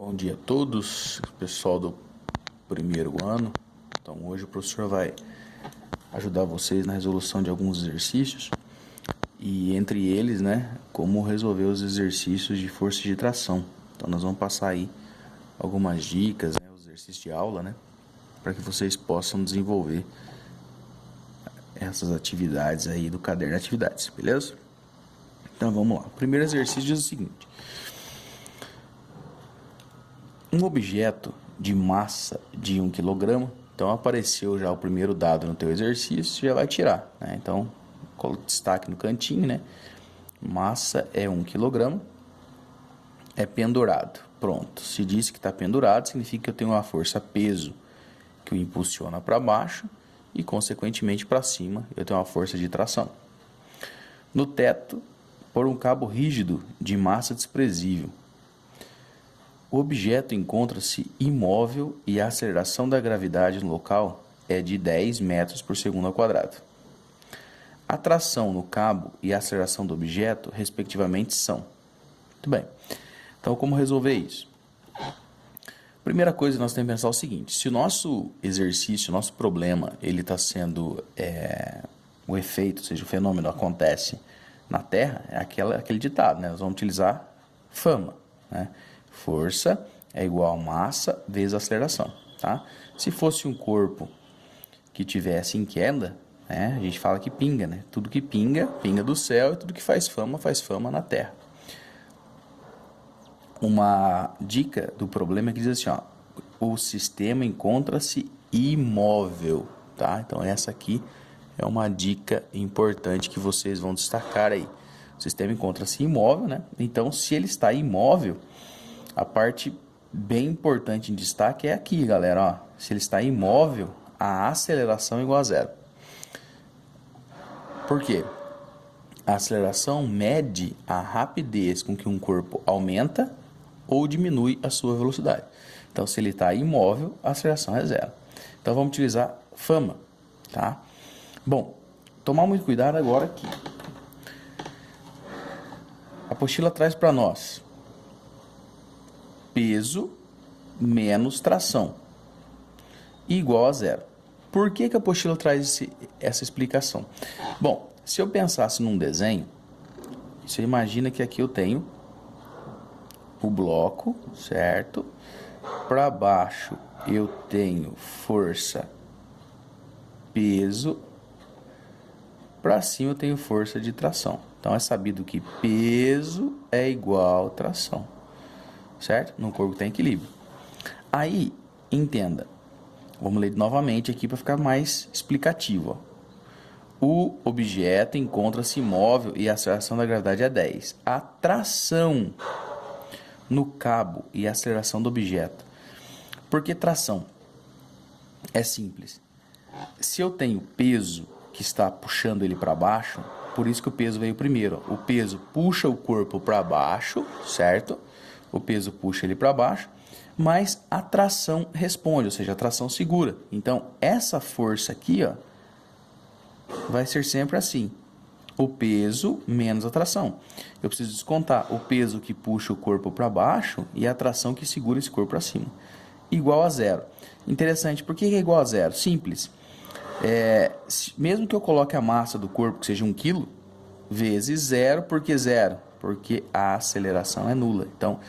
Bom dia a todos, pessoal do primeiro ano. Então hoje o professor vai ajudar vocês na resolução de alguns exercícios e entre eles, como resolver os exercícios de força de tração. Então nós vamos passar aí algumas dicas, os exercícios de aula, para que vocês possam desenvolver essas atividades aí do caderno de atividades, beleza? Então vamos lá. O primeiro exercício diz o seguinte: um objeto de massa de 1 kg, então apareceu já o primeiro dado no teu exercício, você já vai tirar, Então, destaque no cantinho, Massa é 1 kg, é pendurado. Pronto, se disse que está pendurado, significa que eu tenho uma força peso que o impulsiona para baixo e, consequentemente, para cima, eu tenho uma força de tração. No teto, por um cabo rígido de massa desprezível. O objeto encontra-se imóvel e a aceleração da gravidade no local é de 10 metros por segundo ao quadrado. A tração no cabo e a aceleração do objeto, respectivamente, são. Muito bem. Então, como resolver isso? Primeira coisa, nós temos que pensar o seguinte: se o nosso exercício, o nosso problema, ele está sendo o efeito, ou seja, o fenômeno acontece na Terra, é aquele ditado, Nós vamos utilizar fama, Força é igual a massa vezes a aceleração, tá? Se fosse um corpo que tivesse em queda, a gente fala que pinga, Tudo que pinga, pinga do céu, e tudo que faz fama na terra. Uma dica do problema é que diz assim, o sistema encontra-se imóvel, tá? Então essa aqui é uma dica importante que vocês vão destacar aí. O sistema encontra-se imóvel, Então, se ele está imóvel, a parte bem importante em destaque é aqui, galera, Se ele está imóvel, a aceleração é igual a zero. Por quê? A aceleração mede a rapidez com que um corpo aumenta ou diminui a sua velocidade. Então, se ele está imóvel, a aceleração é zero. Então, vamos utilizar fama, tá? Bom, tomar muito cuidado agora aqui. A apostila traz para nós peso menos tração igual a zero. Por que a apostila traz essa explicação? Bom, se eu pensasse num desenho, você imagina que aqui eu tenho o bloco, certo? Para baixo eu tenho força, peso, para cima eu tenho força de tração. Então é sabido que peso é igual a tração, certo? No corpo tem equilíbrio. Aí, entenda. Vamos ler novamente aqui para ficar mais explicativo. O objeto encontra-se imóvel e a aceleração da gravidade é 10. A tração no cabo e a aceleração do objeto. Por que tração? É simples. Se eu tenho peso que está puxando ele para baixo, por isso que o peso veio primeiro. O peso puxa o corpo para baixo, certo? O peso puxa ele para baixo, mas a tração responde, ou seja, a tração segura. Então, essa força aqui, vai ser sempre assim. O peso menos a tração. Eu preciso descontar o peso que puxa o corpo para baixo e a tração que segura esse corpo para cima. Igual a zero. Interessante, por que é igual a zero? Simples. Mesmo que eu coloque a massa do corpo, que seja 1 kg, vezes zero, por que zero? Porque a aceleração é nula. Então,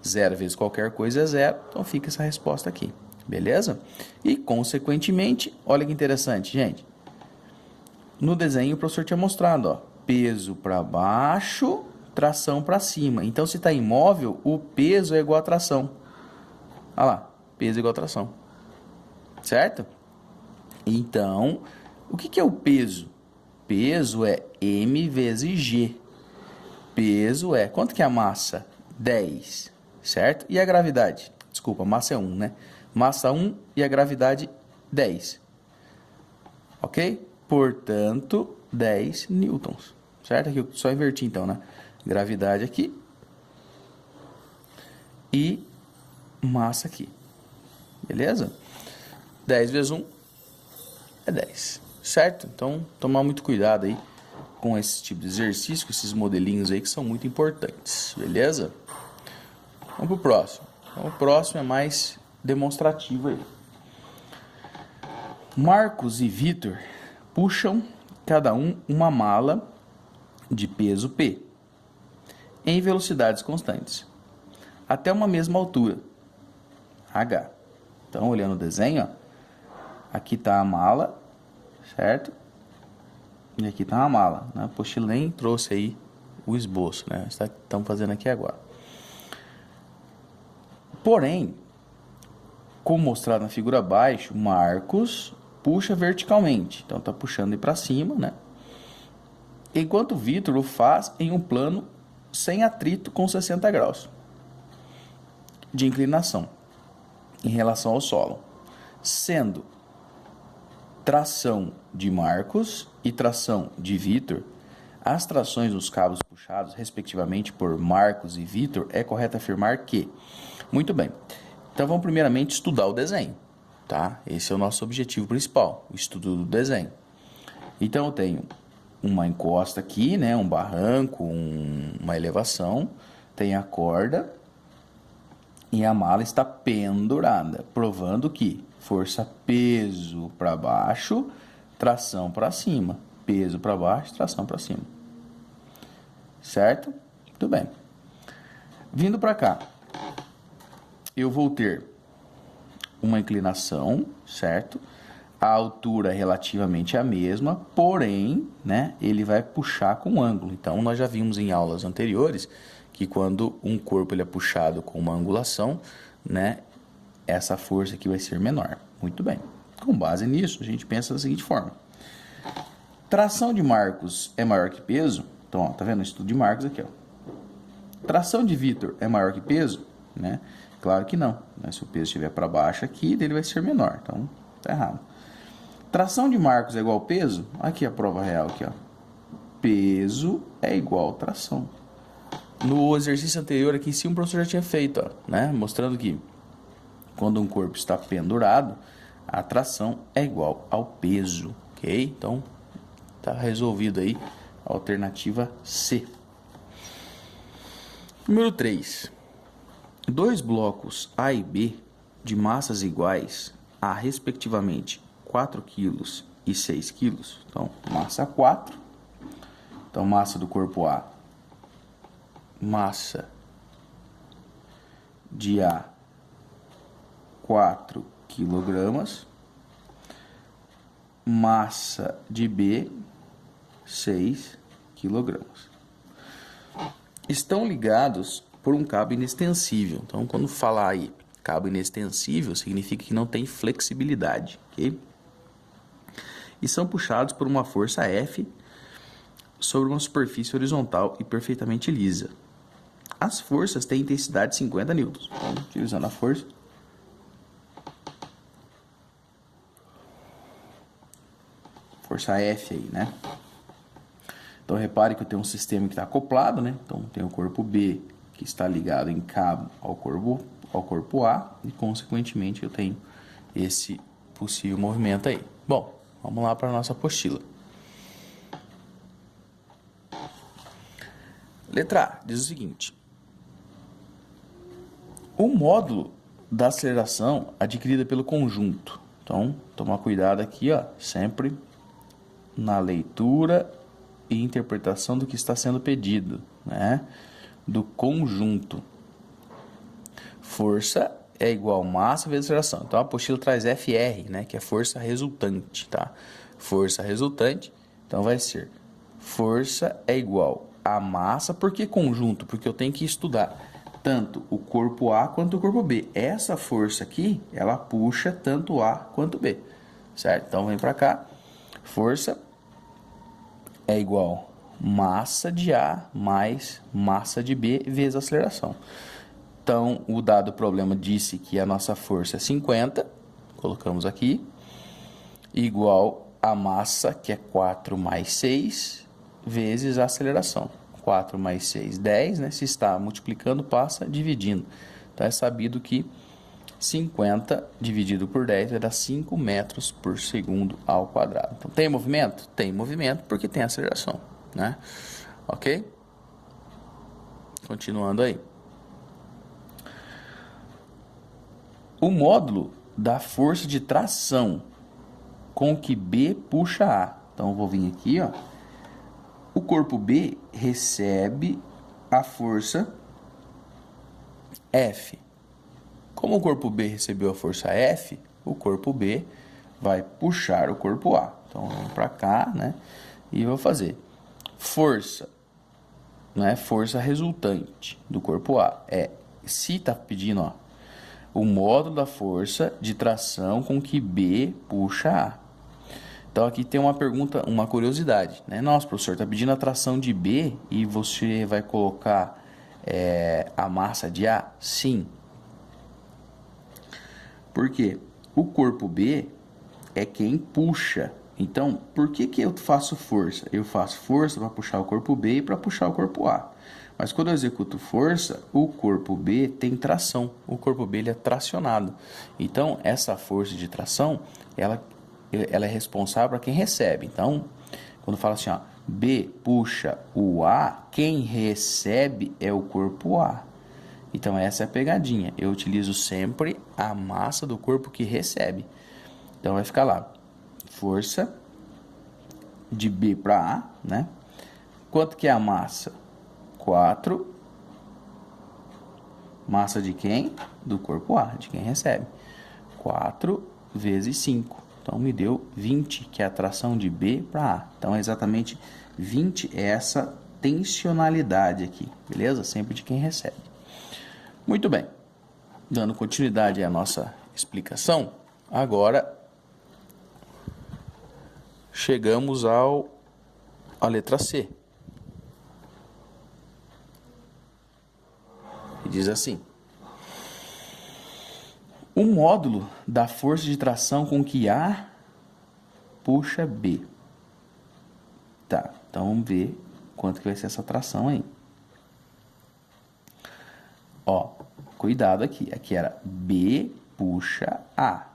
0 vezes qualquer coisa é zero, então fica essa resposta aqui, beleza? E, consequentemente, olha que interessante, gente. No desenho, o professor tinha mostrado, peso para baixo, tração para cima. Então, se está imóvel, o peso é igual a tração. Olha lá, peso é igual a tração, certo? Então, o que é o peso? Peso é M vezes G. Peso é, quanto que é a massa? 10. Certo? E a gravidade? Desculpa, massa é 1, Massa 1 e a gravidade 10. Ok? Portanto, 10 newtons. Certo? Aqui eu só inverti então, Gravidade aqui. E massa aqui. Beleza? 10 vezes 1 é 10. Certo? Então, tomar muito cuidado aí com esse tipo de exercício, com esses modelinhos aí que são muito importantes. Beleza? Vamos pro próximo. Então, o próximo é mais demonstrativo aí. Marcos e Vitor puxam cada um uma mala de peso P em velocidades constantes até uma mesma altura, H. Então, olhando o desenho, ó, aqui está a mala, certo? E aqui está a mala. Né? A apostila nem trouxe aí o esboço, né? Estamos fazendo aqui agora. Porém, como mostrado na figura abaixo, Marcos puxa verticalmente. Então, está puxando aí para cima, né? Enquanto Vitor o faz em um plano sem atrito com 60 graus de inclinação em relação ao solo, sendo tração de Marcos e tração de Vitor, as trações dos cabos puxados, respectivamente, por Marcos e Vitor, é correto afirmar que... Muito bem. Então, vamos primeiramente estudar o desenho, tá? Esse é o nosso objetivo principal, o estudo do desenho. Então, eu tenho uma encosta aqui, né? Um barranco, uma elevação, tem a corda e a mala está pendurada, provando que força peso para baixo, tração para cima. Peso para baixo, tração para cima. Certo? Muito bem. Vindo para cá, eu vou ter uma inclinação, certo? A altura é relativamente a mesma, porém, né, ele vai puxar com ângulo. Então, nós já vimos em aulas anteriores que quando um corpo ele é puxado com uma angulação, né, essa força aqui vai ser menor. Muito bem. Com base nisso, a gente pensa da seguinte forma. Tração de Marcos é maior que peso? Então, ó, tá vendo o estudo de Marcos aqui, ó. Tração de Vitor é maior que peso? Né? Claro que não. Né? Se o peso estiver para baixo aqui, dele vai ser menor. Então, tá errado. Tração de Marcos é igual peso? Aqui a prova real, aqui, ó. Peso é igual tração. No exercício anterior aqui em cima, o professor já tinha feito, ó, né? Mostrando que quando um corpo está pendurado, a tração é igual ao peso, ok? Então, tá resolvido aí a alternativa C. Número 3. Dois blocos A e B de massas iguais a, respectivamente, 4 kg e 6 kg. Então, massa 4. Então, massa do corpo A. Massa de A, 4 kg. Massa de B, 6 kg. Estão ligados por um cabo inextensível. Então, quando falar aí cabo inextensível, significa que não tem flexibilidade, ok? E são puxados por uma força F sobre uma superfície horizontal e perfeitamente lisa. As forças têm intensidade de 50 newtons. Então, utilizando a força, força F aí, né? Então, repare que eu tenho um sistema que está acoplado, né? Então, tem o corpo B que está ligado em cabo ao corpo A e, consequentemente, eu tenho esse possível movimento aí. Bom, vamos lá para a nossa apostila. Letra A diz o seguinte: o módulo da aceleração adquirida pelo conjunto. Então, tomar cuidado aqui, ó, sempre na leitura e interpretação do que está sendo pedido, né? Do conjunto. Força é igual massa vezes aceleração. Então, a apostila traz FR, né? Que é força resultante, tá? Força resultante, então vai ser força é igual a massa. Por que conjunto? Porque eu tenho que estudar tanto o corpo A quanto o corpo B. Essa força aqui, ela puxa tanto A quanto B, certo? Então, vem para cá. Força é igual massa de A mais massa de B vezes aceleração. Então, o dado problema disse que a nossa força é 50, colocamos aqui, igual a massa, que é 4 mais 6, vezes a aceleração. 4 mais 6, 10, né? Se está multiplicando, passa dividindo. Então, é sabido que 50 dividido por 10 vai dar 5 metros por segundo ao quadrado. Então, tem movimento? Tem movimento porque tem aceleração, né? Ok? Continuando aí. o módulo da força de tração com que B puxa A. Então, eu vou vir aqui, ó. O corpo B recebe a força F. Como o corpo B recebeu a força F, o corpo B vai puxar o corpo A. Então, eu vou para cá, né? E eu vou fazer força, né? Força resultante do corpo A. Se tá pedindo, ó, o módulo da força de tração com que B puxa A. Então, aqui tem uma pergunta, uma curiosidade, né? Nossa, professor, está pedindo a tração de B e você vai colocar a massa de A? Sim. Por quê? O corpo B é quem puxa. Então, por que eu faço força? Eu faço força para puxar o corpo B e para puxar o corpo A. Mas quando eu executo força, o corpo B tem tração. O corpo B ele é tracionado. Então, essa força de tração, ela é responsável para quem recebe. Então, quando fala assim, ó, B puxa o A, quem recebe é o corpo A. Então, essa é a pegadinha. Eu utilizo sempre a massa do corpo que recebe. Então, vai ficar lá, força de B para A, né? Quanto que é a massa? 4. Massa de quem? Do corpo A, de quem recebe. 4 vezes 5. Então, me deu 20, que é a tração de B para A. Então, é exatamente 20 é essa tensionalidade aqui, beleza? Sempre de quem recebe. Muito bem. Dando continuidade à nossa explicação, agora chegamos à letra C. E diz assim: o módulo da força de tração com que A puxa B. Tá, então vamos ver quanto que vai ser essa tração aí. Ó, cuidado aqui. Aqui era B puxa A.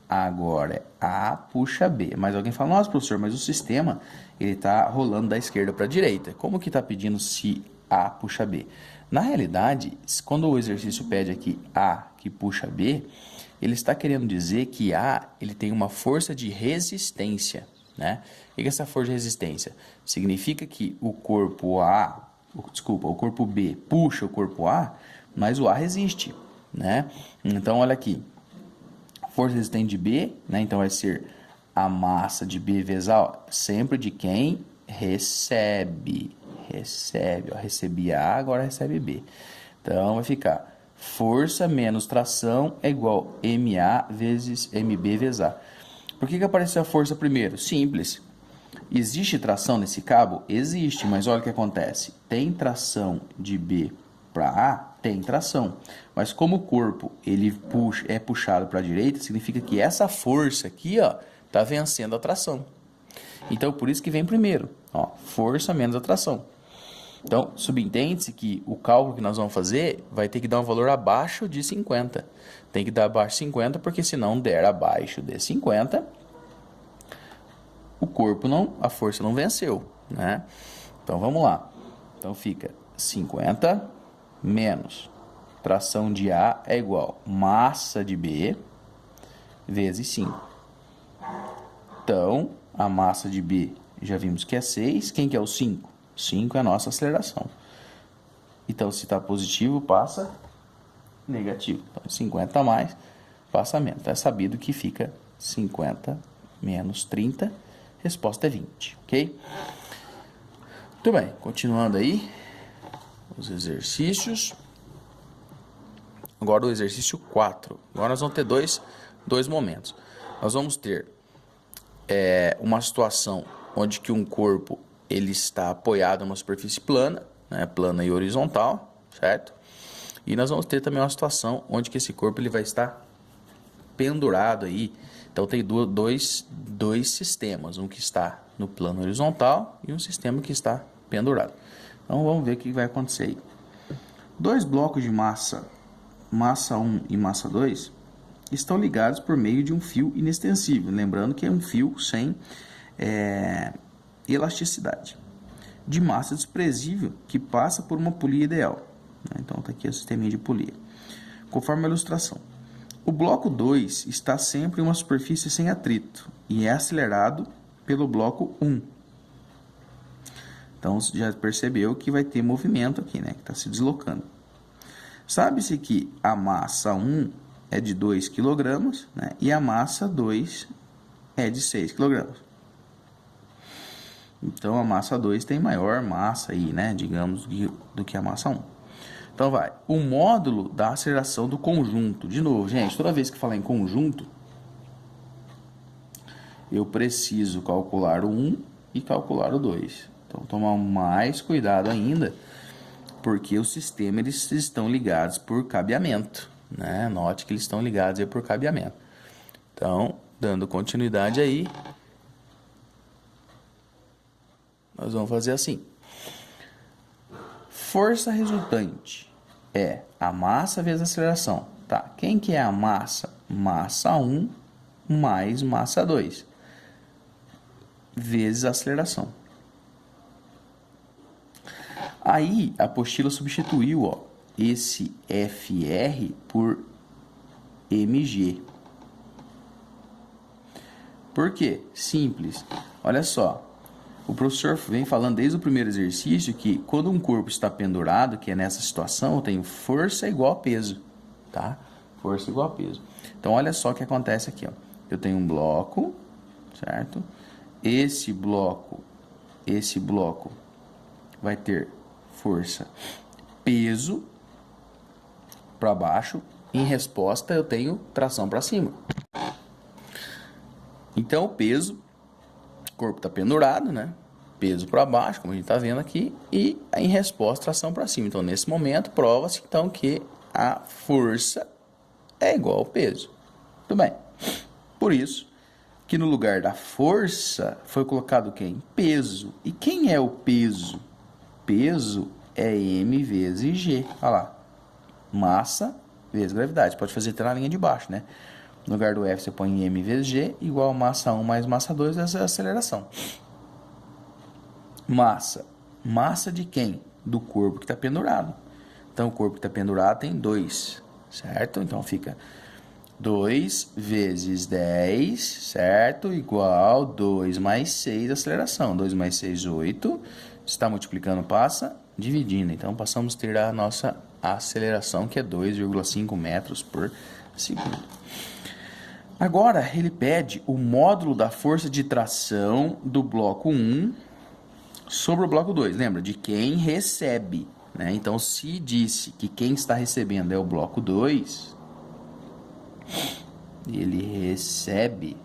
Agora é A puxa B. Mas alguém fala, nossa, professor, mas o sistema ele tá rolando da esquerda para a direita. Como que tá pedindo se A puxa B? Na realidade, quando o exercício pede aqui A que puxa B, ele está querendo dizer que A ele tem uma força de resistência, né? O que é essa força de resistência? Significa que o corpo o corpo B puxa o corpo A, mas o A resiste, né? Então, olha aqui. Força resistente de B, né? Então vai ser a massa de B vezes A, ó, sempre de quem recebe. Recebe, ó, recebi A, agora recebe B. Então vai ficar força menos tração é igual MA vezes MB vezes A. Por que apareceu a força primeiro? Simples. Existe tração nesse cabo? Existe, mas olha o que acontece. Tem tração de B para A? Tem tração. Mas como o corpo ele é puxado para a direita, significa que essa força aqui está vencendo a tração. Então, por isso que vem primeiro. Ó, força menos a tração. Então, subentende-se que o cálculo que nós vamos fazer vai ter que dar um valor abaixo de 50. Tem que dar abaixo de 50, porque se não der abaixo de 50, o corpo a força não venceu, né? Então, vamos lá. Então, fica 50 menos tração de A é igual massa de B vezes 5. Então, a massa de B já vimos que é 6. Quem que é o 5? 5 é a nossa aceleração. Então, se está positivo, passa negativo. Então, 50 a mais, passa menos. Então, é sabido que fica 50 menos 30. Resposta é 20, ok? Muito bem, continuando aí os exercícios. Agora o exercício 4. Agora nós vamos ter dois momentos. Nós vamos ter uma situação onde que um corpo ele está apoiado numa superfície plana, né, plana e horizontal, certo? E nós vamos ter também uma situação onde que esse corpo ele vai estar pendurado aí. Então tem dois sistemas, um que está no plano horizontal e um sistema que está pendurado. Então vamos ver o que vai acontecer aí. Dois blocos de massa 1 e massa 2, estão ligados por meio de um fio inextensível. Lembrando que é um fio sem elasticidade, de massa desprezível, que passa por uma polia ideal. Então, está aqui o sisteminha de polia. Conforme a ilustração. O bloco 2 está sempre em uma superfície sem atrito e é acelerado pelo bloco 1. Então, você já percebeu que vai ter movimento aqui, né? Que está se deslocando. Sabe-se que a massa 1 é de 2 kg, né? E a massa 2 é de 6 kg. Então, a massa 2 tem maior massa aí, né? Digamos, do que a massa 1. Então, vai. O módulo da aceleração do conjunto. De novo, gente, toda vez que falar em conjunto, eu preciso calcular o 1 e calcular o 2. Então, tomar mais cuidado ainda, porque o sistema eles estão ligados por cabeamento, né? Note que eles estão ligados aí por cabeamento. Então, dando continuidade aí, nós vamos fazer assim. Força resultante é a massa vezes a aceleração. Tá? Quem que é a massa? Massa 1 mais massa 2 vezes a aceleração. Aí, a apostila substituiu, ó, esse FR por mg. Por quê? Simples. Olha só. O professor vem falando desde o primeiro exercício que quando um corpo está pendurado, que é nessa situação, eu tenho força igual a peso, tá? Força igual a peso. Então, olha só o que acontece aqui, ó. Eu tenho um bloco, certo? Esse bloco vai ter força peso para baixo. Em resposta, eu tenho tração para cima. Então, o peso... O corpo está pendurado, né? Peso para baixo, como a gente está vendo aqui, e em resposta, tração para cima. Então, nesse momento, prova-se então que a força é igual ao peso. Tudo bem. Por isso, que no lugar da força foi colocado quem? Peso. E quem é o peso? Peso é m vezes g. Olha lá. Massa vezes gravidade. Pode fazer até na linha de baixo, né? No lugar do F, você põe m vezes g, igual a massa 1 mais massa 2, essa é a aceleração. Massa. Massa de quem? Do corpo que está pendurado. Então, o corpo que está pendurado tem 2, certo? Então, fica 2 vezes 10, certo? Igual 2 mais 6, aceleração. 2 mais 6, 8. Está multiplicando, passa dividindo. Então, passamos a ter a nossa aceleração, que é 2,5 metros por segundo. Agora, ele pede o módulo da força de tração do bloco 1 sobre o bloco 2. Lembra? De quem recebe, né? Então, se disse que quem está recebendo é o bloco 2, ele recebe.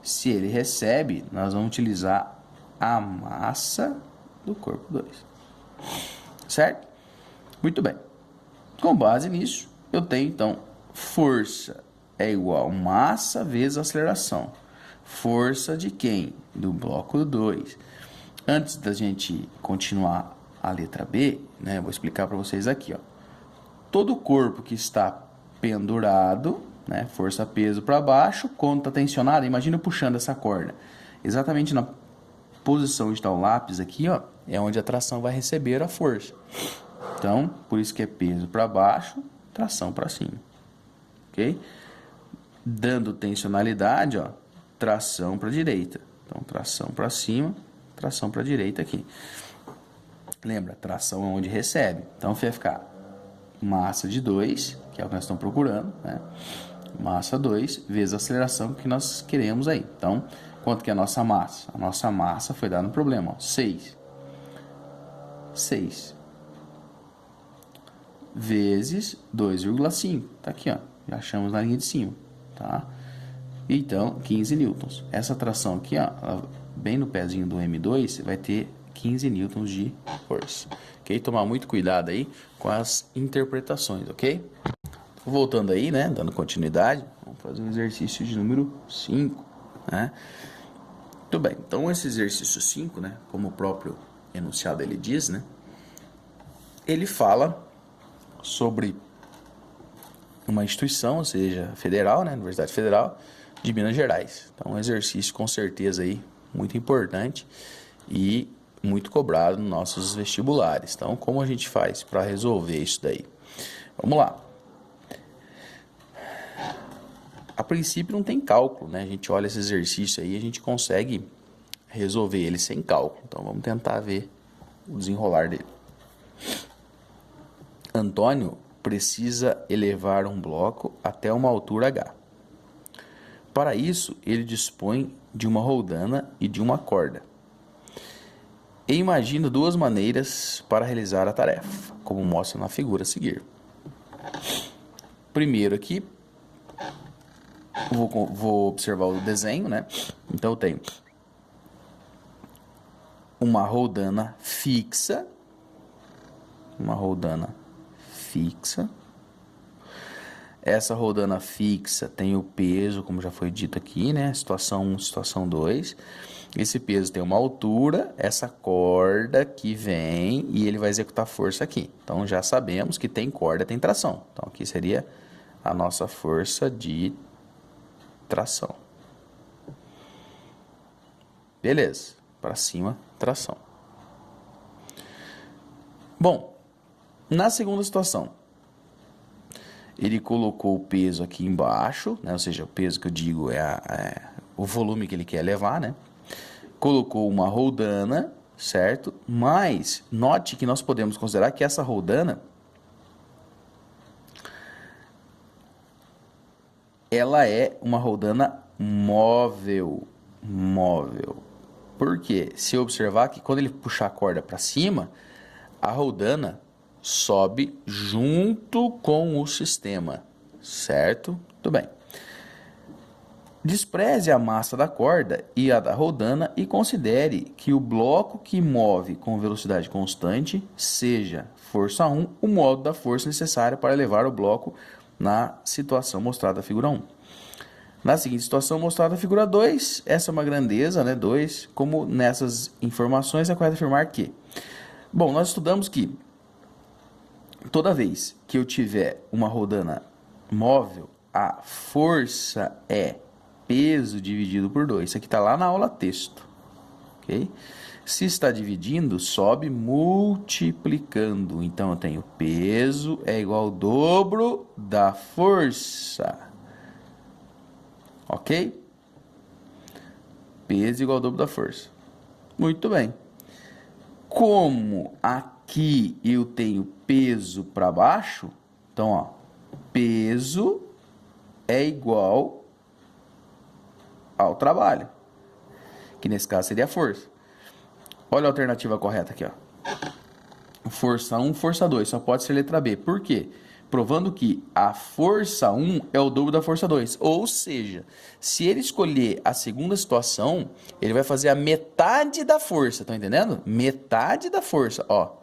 Se ele recebe, nós vamos utilizar a massa do corpo 2. Certo? Muito bem. Com base nisso, eu tenho, então, força é igual a massa vezes aceleração. Força de quem? Do bloco 2. Antes da gente continuar a letra B, né, vou explicar para vocês aqui, ó. Todo corpo que está pendurado, né, força peso para baixo, quando está tensionado, imagina eu puxando essa corda. Exatamente na posição onde está o lápis aqui, ó, é onde a tração vai receber a força. Então, por isso que é peso para baixo, tração para cima. Ok? Dando tensionalidade, ó, tração para a direita. Então, tração para cima, tração para a direita aqui. Lembra, tração é onde recebe. Então, vai ficar massa de 2, que é o que nós estamos procurando, né? Massa 2 vezes a aceleração que nós queremos aí. Então, quanto que é a nossa massa? A nossa massa foi dada no problema, ó, 6. 6 vezes 2,5. Tá aqui, ó. Já achamos na linha de cima, tá? Então, 15 newtons. Essa tração aqui, ó, bem no pezinho do M2, vai ter 15 newtons de força. Ok? Tomar muito cuidado aí com as interpretações, ok? Voltando aí, né? Dando continuidade, vamos fazer o exercício de número 5, né? Muito bem. Então, esse exercício 5, né? Como o próprio enunciado ele diz, né? Ele fala sobre uma instituição, ou seja, federal, né, Universidade Federal de Minas Gerais. Então, um exercício com certeza aí muito importante e muito cobrado nos nossos vestibulares. Então, como a gente faz para resolver isso daí? Vamos lá. A princípio não tem cálculo, né? A gente olha esse exercício aí e a gente consegue resolver ele sem cálculo. Então, vamos tentar ver o desenrolar dele. Antônio precisa elevar um bloco até uma altura H. Para isso, ele dispõe de uma roldana e de uma corda. E imagina duas maneiras para realizar a tarefa, como mostra na figura a seguir. Primeiro aqui, vou observar o desenho, né? Então eu tenho uma roldana fixa, Essa roldana fixa tem o peso, como já foi dito aqui, né? Situação 1, situação 2. Esse peso tem uma altura, essa corda que vem e ele vai executar força aqui. Então já sabemos que tem corda, tem tração. Então aqui seria a nossa força de tração. Beleza, para cima, tração. Bom, na segunda situação, ele colocou o peso aqui embaixo, né? Ou seja, o peso que eu digo é o volume que ele quer levar, né? Colocou uma roldana, certo? Mas note que nós podemos considerar que essa roldana ela é uma roldana móvel. Por quê? Se eu observar que quando ele puxar a corda para cima, a roldana sobe junto com o sistema, certo? Muito bem. Despreze a massa da corda e a da roldana e considere que o bloco que move com velocidade constante seja força 1, o modo da força necessária para levar o bloco na situação mostrada na figura 1. Na seguinte situação mostrada na figura 2, essa é uma grandeza, né, 2, como nessas informações é correto afirmar que... Bom, nós estudamos que toda vez que eu tiver uma roldana móvel, a força é peso dividido por 2. Isso aqui está lá na aula texto. Ok? Se está dividindo, sobe multiplicando. Então, eu tenho peso é igual ao dobro da força. Ok? Peso igual ao dobro da força. Muito bem. Como aqui eu tenho peso para baixo, então, ó, peso é igual ao trabalho, que nesse caso seria a força. Olha a alternativa correta aqui, ó. Força 1, força 2, só pode ser letra B. Por quê? Provando que a força 1 é o dobro da força 2. Ou seja, se ele escolher a segunda situação, ele vai fazer a metade da força, tá entendendo? Metade da força, ó.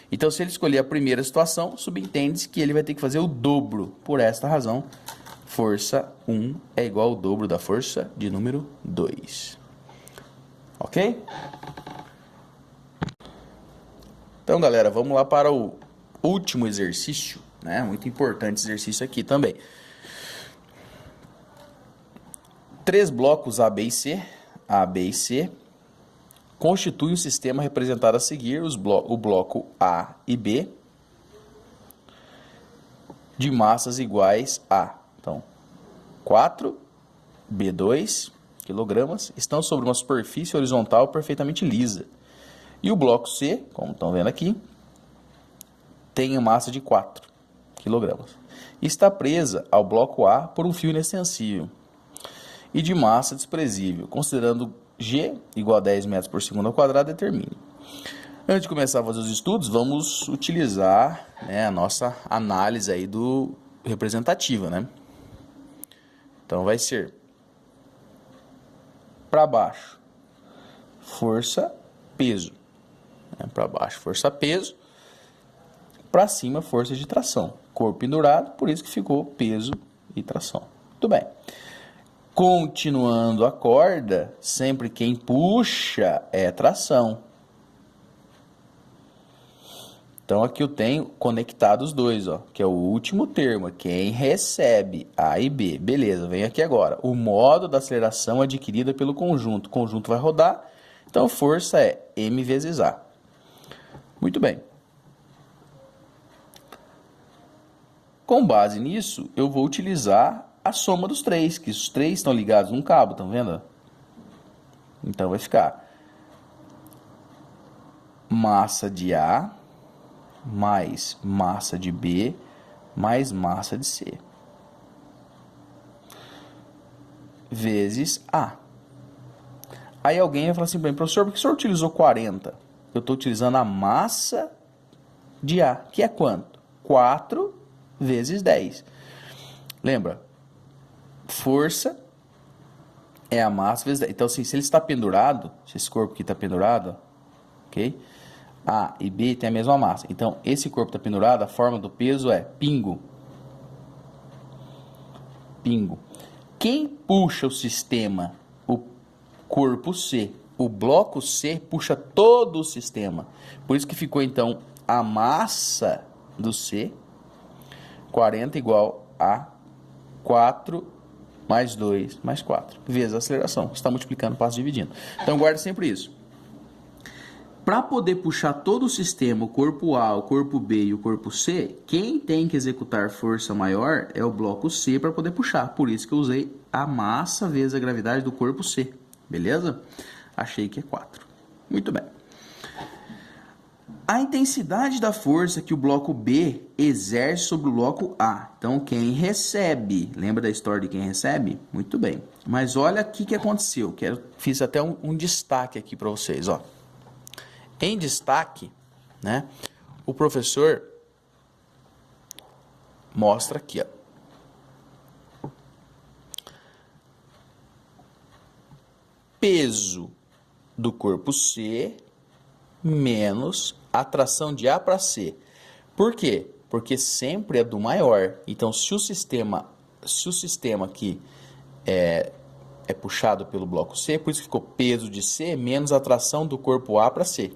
Então, se ele escolher a primeira situação, subentende-se que ele vai ter que fazer o dobro. Por esta razão, força 1 é igual ao dobro da força de número 2. Ok? Então, galera, vamos lá para o último exercício, né? Muito importante exercício aqui também. 3 blocos A, B e C, constituem um sistema representado a seguir, o bloco A e B, de massas iguais a, então, 4, B2 kg, estão sobre uma superfície horizontal perfeitamente lisa. E o bloco C, como estão vendo aqui, tem massa de 4 kg. Está presa ao bloco A por um fio inextensível e de massa desprezível, considerando G igual a 10 metros por segundo ao quadrado, determine. Antes de começar a fazer os estudos, vamos utilizar, né, a nossa análise aí representativa, né? Então vai ser para baixo, força, peso. Para baixo, força, peso. Para cima, força de tração. Corpo pendurado, por isso que ficou peso e tração. Muito bem. Continuando a corda, sempre quem puxa é tração. Então, aqui eu tenho conectado os dois, ó, que é o último termo, quem recebe, A e B. Beleza, vem aqui agora. O modo da aceleração adquirida pelo conjunto. O conjunto vai rodar, então Então, força é M vezes A. Muito bem. Com base nisso, eu vou utilizar a soma dos três, que os três estão ligados num cabo, estão vendo? Então, vai ficar massa de A mais massa de B mais massa de C vezes A. Aí alguém vai falar assim, bem, professor, por que o senhor utilizou 40? Eu estou utilizando a massa de A, que é quanto? 4 vezes 10. Lembra? Força é a massa vezes 10. Então, assim, se ele está pendurado, se esse corpo aqui está pendurado, ok? A e B tem a mesma massa. Então, esse corpo está pendurado, a forma do peso é pingo. Pingo. Quem puxa o sistema? O corpo C. O bloco C puxa todo o sistema. Por isso que ficou, então, a massa do C, 40 igual a 4 mais 2 mais 4, vezes a aceleração. Você está multiplicando, passa dividindo. Então, guarde sempre isso. Para poder puxar todo o sistema, o corpo A, o corpo B e o corpo C, quem tem que executar força maior é o bloco C para poder puxar. Por isso que eu usei a massa vezes a gravidade do corpo C. Beleza? Achei que é 4. Muito bem. A intensidade da força que o bloco B exerce sobre o bloco A. Então, quem recebe, lembra da história de quem recebe? Muito bem. Mas olha o que aconteceu. Fiz até um destaque aqui para vocês. Ó. Em destaque, né, o professor mostra aqui, ó. Peso do corpo C menos atração de A para C. Por quê? Porque sempre é do maior. Então, se o sistema aqui é puxado pelo bloco C, por isso que ficou peso de C menos atração do corpo A para C,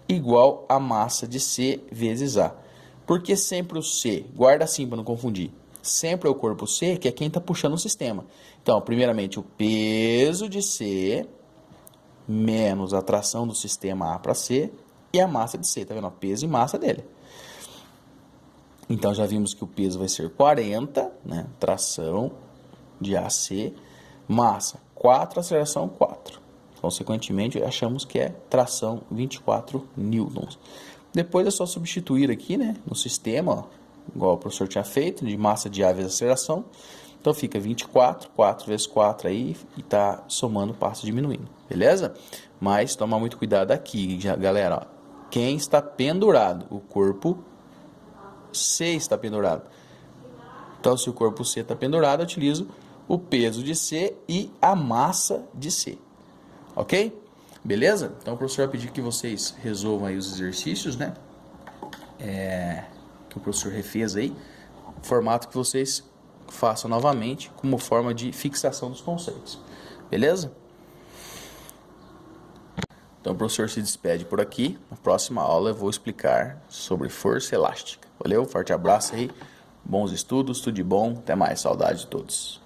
igual a massa de C vezes A. Por que sempre o C? Guarda assim para não confundir. Sempre é o corpo C, que é quem está puxando o sistema. Então, primeiramente, o peso de C menos a tração do sistema A para C e a massa de C. Tá vendo? O peso e massa dele. Então, já vimos que o peso vai ser 40, né? Tração de AC, massa 4, aceleração 4. Consequentemente, achamos que é tração 24 newtons. Depois é só substituir aqui, né, no sistema, ó, igual o professor tinha feito, de massa de A vezes aceleração. Então fica 24, 4 vezes 4 aí, e tá somando, passa diminuindo, beleza? Mas toma muito cuidado aqui, galera, ó. Quem está pendurado? O corpo C está pendurado. Então, se o corpo C está pendurado, eu utilizo o peso de C e a massa de C. Ok? Beleza? Então o professor vai pedir que vocês resolvam aí os exercícios, né? Que o professor refez aí. Formato que vocês façam novamente como forma de fixação dos conceitos. Beleza? Então o professor se despede por aqui. Na próxima aula eu vou explicar sobre força elástica. Valeu? Forte abraço aí. Bons estudos, tudo de bom. Até mais. Saudade de todos.